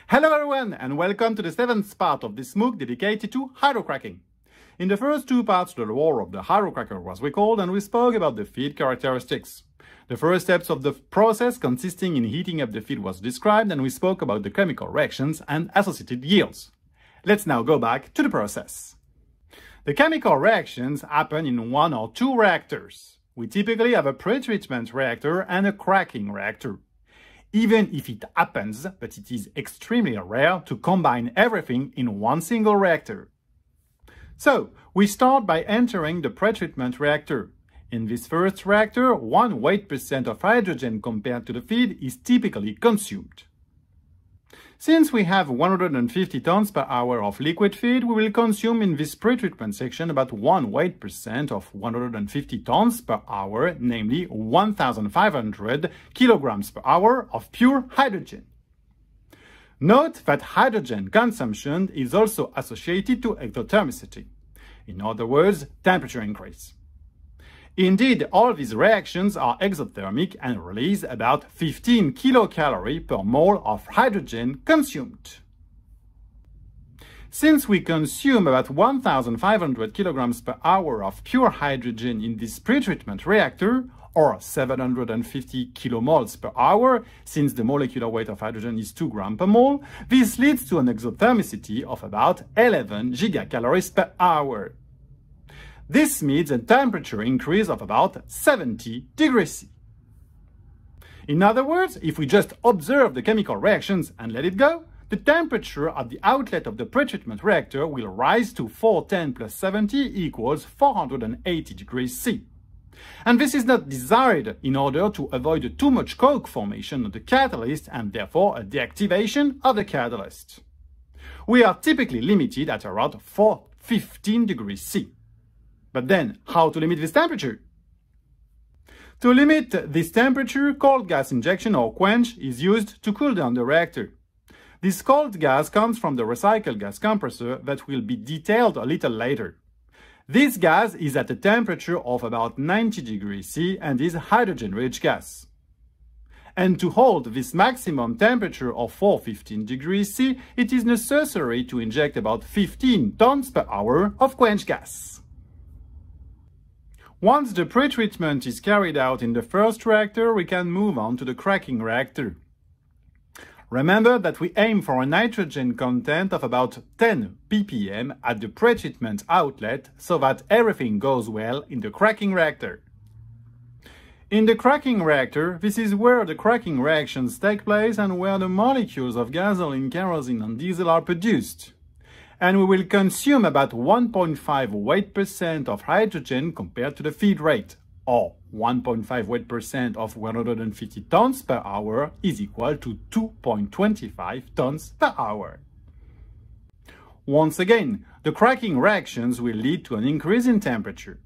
Hello everyone and welcome to the 7th part of this MOOC dedicated to hydrocracking. In the first two parts, the lore of the hydrocracker was recalled and we spoke about the feed characteristics. The first steps of the process consisting in heating up the feed was described and we spoke about the chemical reactions and associated yields. Let's now go back to the process. The chemical reactions happen in one or two reactors. We typically have a pretreatment reactor and a cracking reactor. Even if it happens, but it is extremely rare to combine everything in one single reactor. So, we start by entering the pretreatment reactor. In this first reactor, 1 weight% of hydrogen compared to the feed is typically consumed. Since we have 150 tons per hour of liquid feed, we will consume in this pretreatment section about 1 weight% of 150 tons per hour, namely 1,500 kilograms per hour of pure hydrogen. Note that hydrogen consumption is also associated to exothermicity. In other words, temperature increase. Indeed, all these reactions are exothermic and release about 15 kilocalories per mole of hydrogen consumed. Since we consume about 1,500 kilograms per hour of pure hydrogen in this pretreatment reactor, or 750 kilomoles per hour, since the molecular weight of hydrogen is 2 grams per mole, this leads to an exothermicity of about 11 gigacalories per hour. This means a temperature increase of about 70 degrees C. In other words, if we just observe the chemical reactions and let it go, the temperature at the outlet of the pretreatment reactor will rise to 410 plus 70 equals 480 degrees C. And this is not desired in order to avoid too much coke formation of the catalyst and therefore a deactivation of the catalyst. We are typically limited at around 415 degrees C. But then, how to limit this temperature? To limit this temperature, cold gas injection or quench is used to cool down the reactor. This cold gas comes from the recycled gas compressor that will be detailed a little later. This gas is at a temperature of about 90 degrees C and is hydrogen-rich gas. And to hold this maximum temperature of 415 degrees C, it is necessary to inject about 15 tons per hour of quench gas. Once the pretreatment is carried out in the first reactor, we can move on to the cracking reactor. Remember that we aim for a nitrogen content of about 10 ppm at the pretreatment outlet so that everything goes well in the cracking reactor. In the cracking reactor, this is where the cracking reactions take place and where the molecules of gasoline, kerosene and diesel are produced. And we will consume about 1.5 weight% of hydrogen compared to the feed rate, or 1.5 weight% of 150 tons per hour is equal to 2.25 tons per hour. Once again, the cracking reactions will lead to an increase in temperature.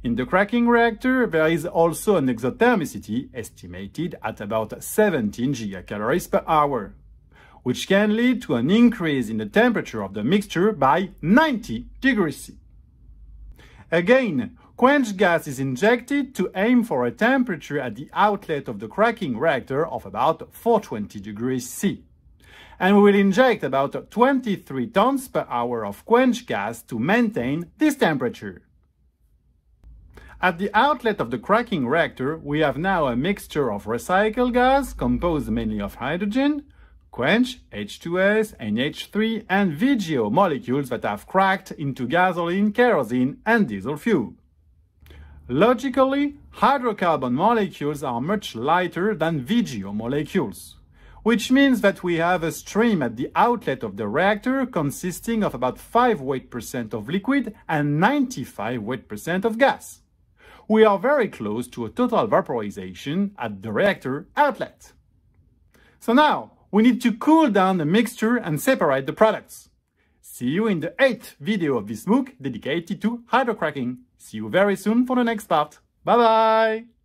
In the cracking reactor, there is also an exothermicity estimated at about 17 gigacalories per hour, which can lead to an increase in the temperature of the mixture by 90 degrees C. Again, quench gas is injected to aim for a temperature at the outlet of the cracking reactor of about 420 degrees C. And we will inject about 23 tons per hour of quench gas to maintain this temperature. At the outlet of the cracking reactor, we have now a mixture of recycled gas composed mainly of hydrogen, quench, H2S, NH3 and VGO molecules that have cracked into gasoline, kerosene and diesel fuel. Logically, hydrocarbon molecules are much lighter than VGO molecules, which means that we have a stream at the outlet of the reactor consisting of about 5 weight% of liquid and 95 weight% of gas. We are very close to a total vaporization at the reactor outlet. So now, we need to cool down the mixture and separate the products. See you in the 8th video of this MOOC dedicated to hydrocracking. See you very soon for the next part. Bye bye!